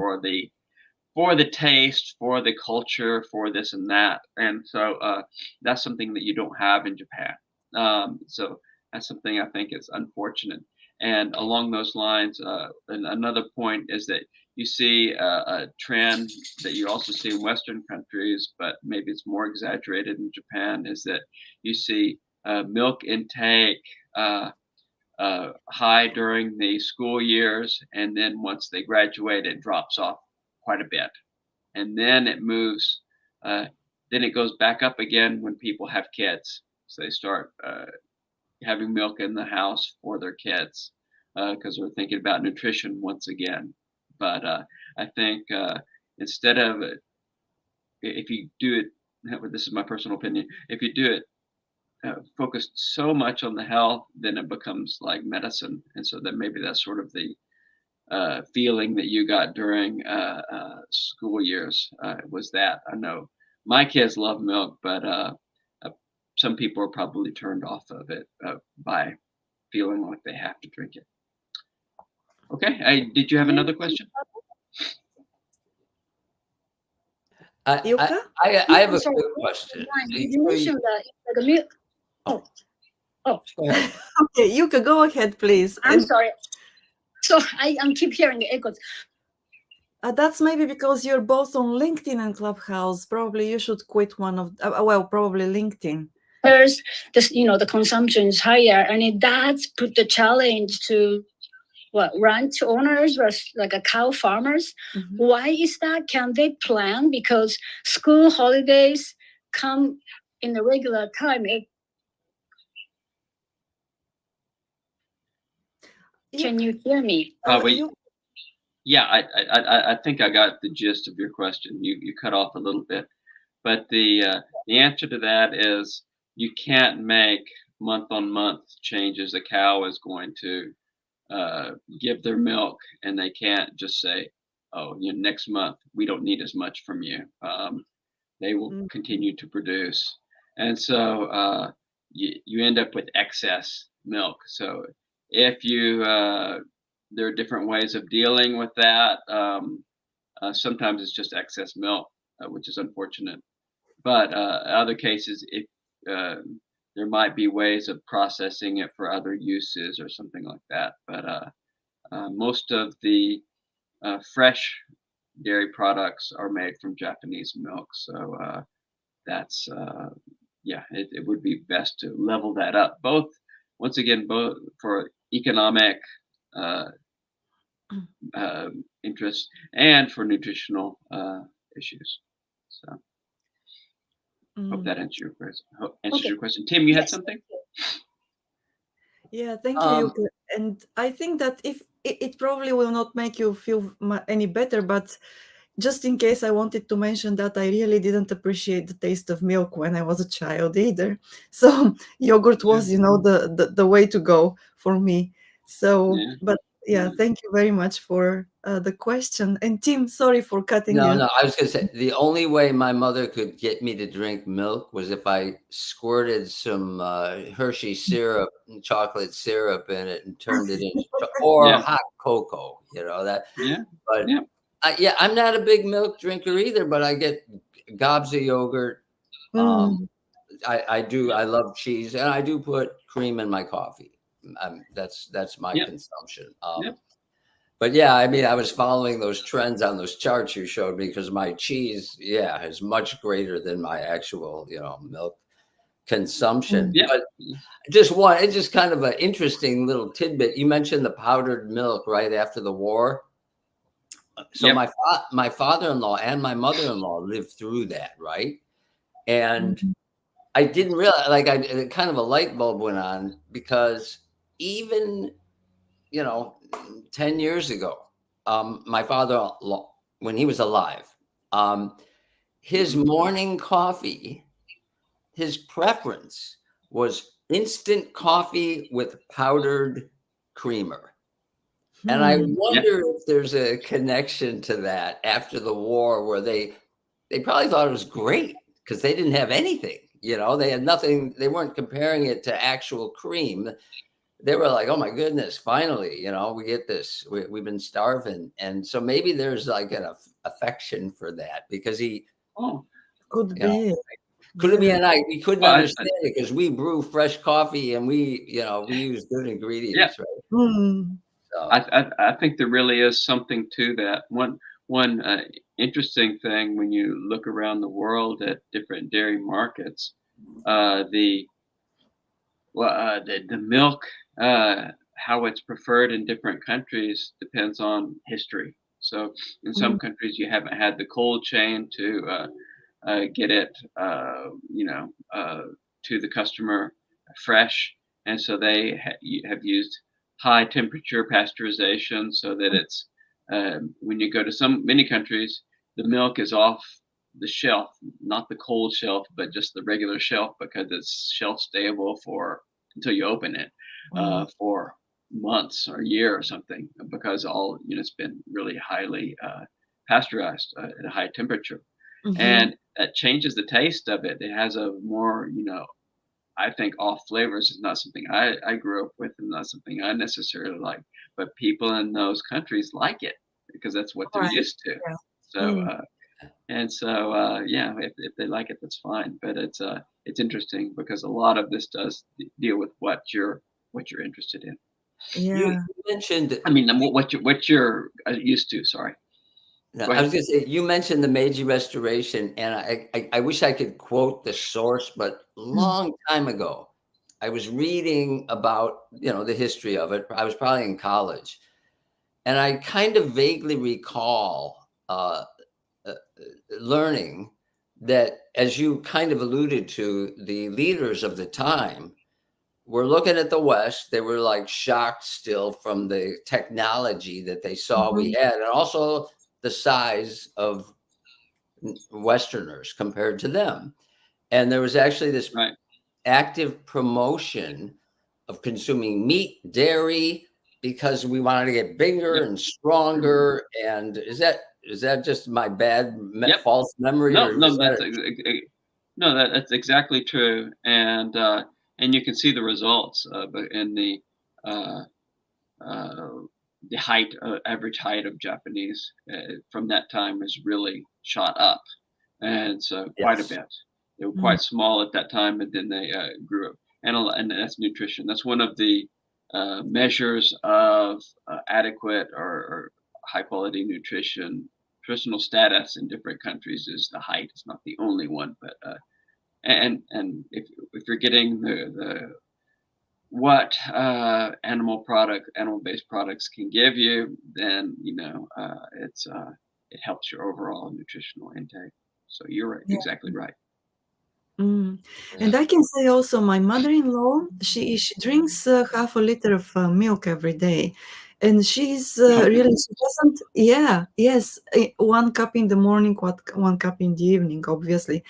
for the taste, for the culture, for this and that. And so that's something that you don't have in Japan. So that's something I think is unfortunate. And along those lines, and another point is that you see a trend that you also see in Western countries, but maybe it's more exaggerated in Japan, is that you see milk intake high during the school years, and then once they graduate, it drops off quite a bit, and then it moves. Then it goes back up again when people have kids, so they start having milk in the house for their kids because they're thinking about nutrition once again. But I think instead of if you do it, this is my personal opinion. If you do it focused so much on the health, then it becomes like medicine. And so then maybe that's sort of the feeling that you got during school years was that. I know my kids love milk, but some people are probably turned off of it by feeling like they have to drink it. Okay, did you have another question? Yuka? I have a Sorry. quick question. You mentioned that like a milk. Go ahead. Okay, Yuka, go ahead, please. I'm And sorry. So I keep hearing the echoes. that's maybe because you're both on LinkedIn and Clubhouse. Probably you should quit one of, well, probably LinkedIn. First, this, the consumption is higher, and that's put the challenge to ranch owners or like a cow farmers. Mhm. Why is that? Can they plan? Because school holidays come in the regular time. Can you hear me? Yeah, I think I got the gist of your question. You cut off a little bit, but the answer to that is you can't make month on month changes. A cow is going to give their milk, and they can't just say, "Oh, next month we don't need as much from you." They will continue to produce, and so you end up with excess milk. So if you there are different ways of dealing with that. Sometimes it's just excess milk, which is unfortunate. But other cases, if there might be ways of processing it for other uses or something like that. But most of the fresh dairy products are made from Japanese milk, so that's it would be best to level that up. Both for economic interests and for nutritional issues. So hope that answers your question. Tim, you had something? Yeah, thank you, Yuka. And I think that if it probably will not make you feel any better, but just in case, I wanted to mention that I really didn't appreciate the taste of milk when I was a child either. So yogurt was, the way to go for me. So, but yeah, thank you very much for the question. And Tim, sorry for cutting you. No, I was going to say, the only way my mother could get me to drink milk was if I squirted some Hershey syrup and chocolate syrup in it and turned it into hot cocoa, that. Yeah. But I'm not a big milk drinker either, but I get gobs of yogurt. I love cheese, and I do put cream in my coffee. That's my consumption. But yeah, I mean, I was following those trends on those charts you showed me because my cheese, is much greater than my actual, milk consumption. But it's just kind of an interesting little tidbit. You mentioned the powdered milk right after the war. So my father-in-law and my mother-in-law lived through that, right? And I didn't realize, kind of a light bulb went on because even 10 years ago, my father, when he was alive, his morning coffee, his preference was instant coffee with powdered creamer. And I wonder if there's a connection to that after the war where they probably thought it was great because they didn't have anything, You know, they had nothing. They weren't comparing it to actual cream. They were like, oh my goodness, finally, you know, we get this. We've been starving. And so maybe there's like an affection for that, because he, Oh, Could you know, be. could it be Yeah. an I? We couldn't well, understand it because we brew fresh coffee and we, you know, we use good yeah. ingredients, right? Mm. So I think there really is something to that. One interesting thing when you look around the world at different dairy markets, the the milk, how it's preferred in different countries depends on history. So in some Mm. countries you haven't had the cold chain to get it, to the customer fresh, and so they have used high temperature pasteurization so that it's when you go to many countries, the milk is off the shelf, not the cold shelf, but just the regular shelf because it's shelf stable for until you open it Mm. for months or a year or something because it's been really highly pasteurized at a high temperature, Mhm. and that changes the taste of it. It has a more, I think off flavors is not something I grew up with and not something I necessarily like, but people in those countries like it because that's what they're Right. used to. Yeah. So, Mm. yeah, if they like it, that's fine. But it's interesting because a lot of this does deal with what you're interested in. you Yeah. mentioned, I mean, what you're used to. Sorry, no, go I ahead. was going to say, you mentioned the Meiji Restoration, and I wish I could quote the source, but a Mm. long time ago, I was reading about, you know, the history of it. I was probably in college, and I kind of vaguely recall uh, learning that, as you kind of alluded to, the leaders of the time were looking at the West. They were like shocked still from the technology that they saw we Mhm. had, and also the size of Westerners compared to them. And there was actually this Right. active promotion of consuming meat, dairy, because we wanted to get bigger Yep. and stronger. And is that just my bad Yep. false memory, No, or was no, that no, that's exactly true, and you can see the results in uh, uh, the average height of Japanese from that time has really shot up, and so quite a yes? bit. They were Mm. quite small at that time, and then they grew up. And that's nutrition. That's one of the measures of adequate or high quality nutritional status in different countries is the height. It's not the only one, but and if you're getting the what animal based products can give you, then it helps your overall nutritional intake. So you're right, Yeah. exactly right. Mm. Yeah. And I can say also my mother-in-law, she drinks half a liter of milk every day. And she's really, she doesn't, yeah, yes, 1 cup in the morning, 1 cup in the evening, obviously.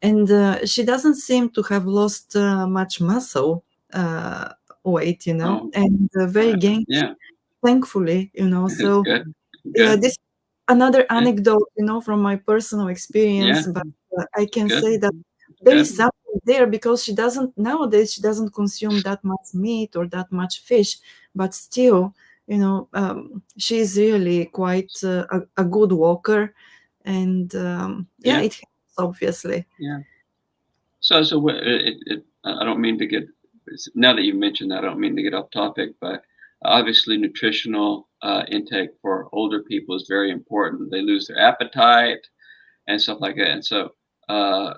And she doesn't seem to have lost much muscle uh, weight, Oh, and very gangly, yeah, thankfully. it's So good, yeah, good, this another yeah, anecdote, from my personal experience, yeah, but I can good, say that there is good, something there because nowadays she doesn't consume that much meat or that much fish, but still, she's really quite a good walker, and yeah, yeah, it helps, obviously. yeah. So I don't mean to get now that you mentioned that, I don't mean to get off topic, but obviously nutritional intake for older people is very important. They lose their appetite and stuff like that, and so uh,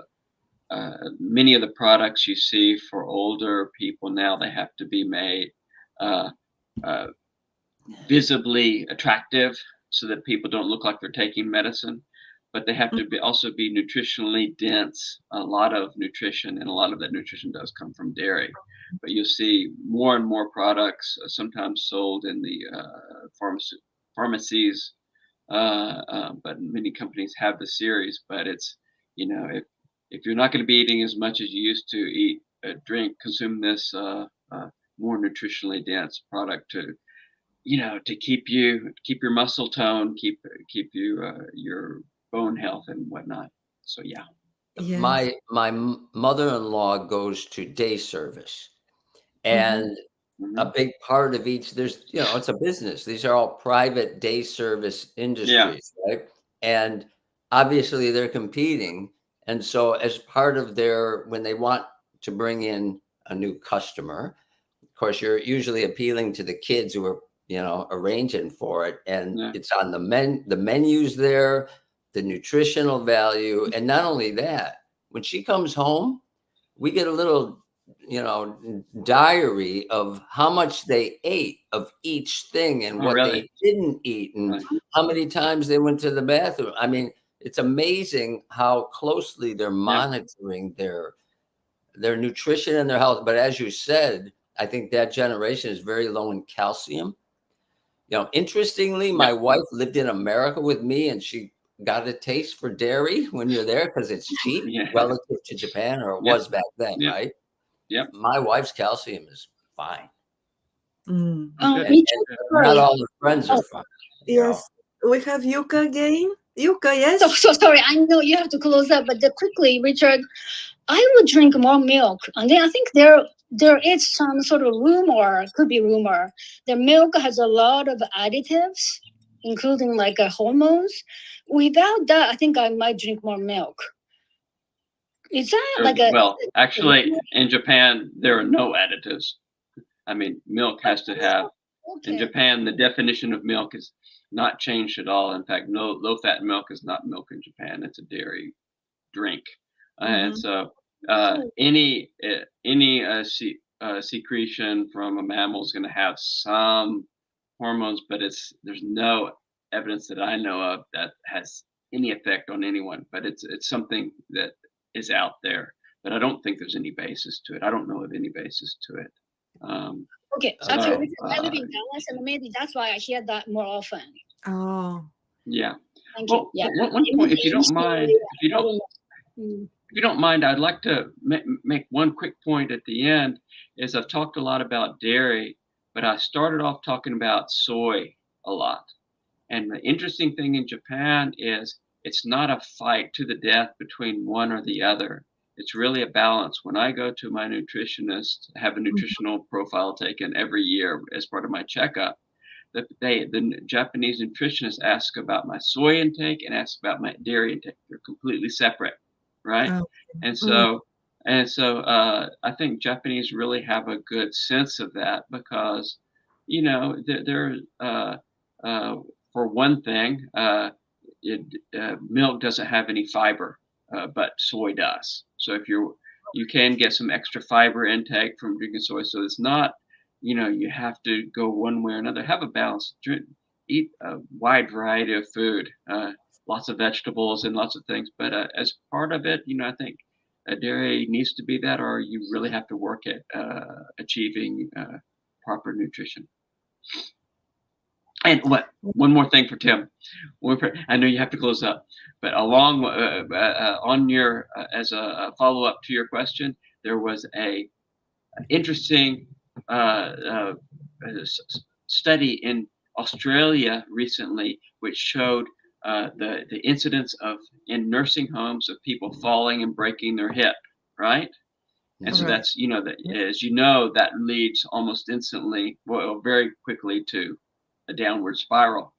many of the products you see for older people now they have to be made uh, uh, visibly attractive so that people don't look like they're taking medicine, but they have to also be nutritionally dense. A lot of nutrition, and a lot of that nutrition does come from dairy. But you'll see more and more products sometimes sold in the pharmacies, but many companies have the series. But it's if you're not going to be eating as much as you used to eat, consume this more nutritionally dense product to keep your muscle tone, keep you your bone health and whatnot. So yeah, Yes. My mother-in-law goes to day service, and a big part of each, there's, it's a business. These are all private day service industries, right? And obviously they're competing. And so as part of when they want to bring in a new customer, of course, you're usually appealing to the kids who are, arranging for it. And it's on the menus there, the nutritional value. And not only that, when she comes home, we get a little, diary of how much they ate of each thing and what they didn't eat and how many times they went to the bathroom. I mean, it's amazing how closely they're monitoring their nutrition and their health. But as you said, I think that generation is very low in calcium. Interestingly, my wife lived in America with me, and she got a taste for dairy when you're there because it's cheap relative to Japan, or it was back then, right? Yep. My wife's calcium is fine. Mm. Not all the friends are fine. Yes. We have Yuka again. Yuka, yes. So sorry, I know you have to close up, but quickly, Richard, I would drink more milk. And then I think there is some sort of rumor, could be rumor, the milk has a lot of additives, including like hormones. Without that, I think I might drink more milk. Is that well, actually, in Japan, there are no additives. I mean, milk has to have, in Japan, the definition of milk is not changed at all. In fact, no low-fat milk is not milk in Japan. It's a dairy drink. And so any secretion from a mammal is going to have some hormones, but there's no evidence that I know of that has any effect on anyone. But it's something that is out there, but I don't think there's any basis to it. I don't know of any basis to it. Okay, actually, I live in Dallas, and maybe that's why I hear that more often. Oh, yeah. Thank you. Yeah. One point, if you don't mind, if you don't mind, I'd like to make one quick point at the end. Is I've talked a lot about dairy, but I started off talking about soy a lot. And the interesting thing in Japan is it's not a fight to the death between one or the other. It's really a balance. When I go to my nutritionist, have a nutritional profile taken every year as part of my checkup, the Japanese nutritionist asks about my soy intake and asks about my dairy intake. They're completely separate, right? okay. And so I think Japanese really have a good sense of that because, they're for one thing, milk doesn't have any fiber, but soy does. So if you can get some extra fiber intake from drinking soy. So it's not, you have to go one way or another. Have a balance. Eat a wide variety of food, lots of vegetables and lots of things. But as part of it, I think dairy needs to be that, or you really have to work at achieving proper nutrition. And one more thing for Tim. I know you have to close up, but along on your as a follow up to your question, there was a interesting study in Australia recently, which showed the incidence in nursing homes of people falling and breaking their hip, right? And so that's that leads almost instantly, well, very quickly to a downward spiral.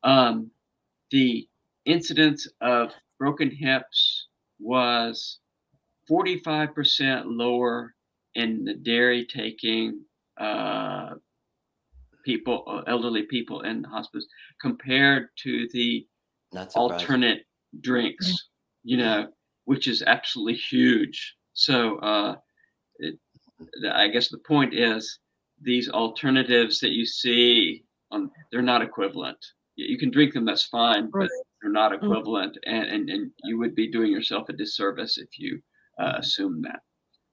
The incidence of broken hips was 45% lower in the dairy taking people, elderly people in hospitals, compared to the alternate drinks, which is absolutely huge. So I guess the point is these alternatives that you see, they're not equivalent. You can drink them, that's fine, but they're not equivalent, and you would be doing yourself a disservice if you assume that.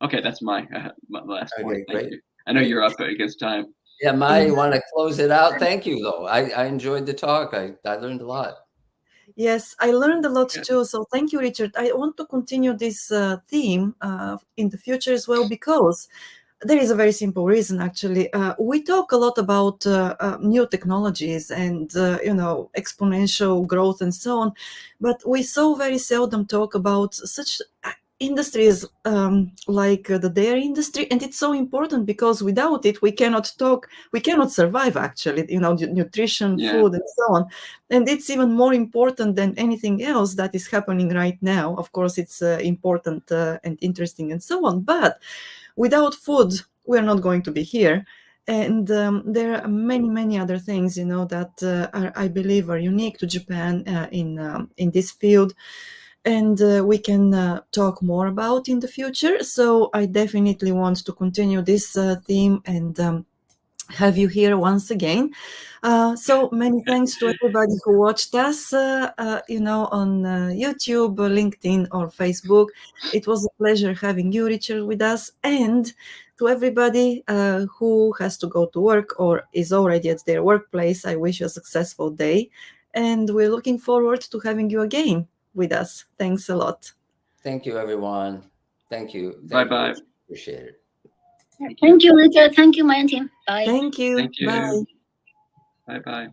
Okay, that's my last point. Thank you. I know you're up against time. Yeah, Mai, you want to close it out? Thank you, though. I enjoyed the talk. I learned a lot. Yes, I learned a lot too. So thank you, Richard. I want to continue this theme in the future as well, because There is a very simple reason, actually. We talk a lot about new technologies and exponential growth and so on, but we so very seldom talk about such industries like the dairy industry, and it's so important because without it we cannot survive, actually, nutrition, Yeah. food, and so on. And it's even more important than anything else that is happening right now. Of course, it's important and interesting and so on, but without food we're not going to be here. And there are many other things, that I believe are unique to Japan in this field, and we can talk more about in the future. So I definitely want to continue this theme and have you here once again. So many thanks to everybody who watched us, on YouTube, LinkedIn, or Facebook. It was a pleasure having you, Richard, with us. And to everybody who has to go to work or is already at their workplace, I wish you a successful day. And we're looking forward to having you again with us. Thanks a lot. Thank you, everyone. Thank you. Bye-bye. Richard. Appreciate it. Thank you, Richard. Thank you, Maya team. Bye. Thank you. Thank you. Bye. Bye-bye.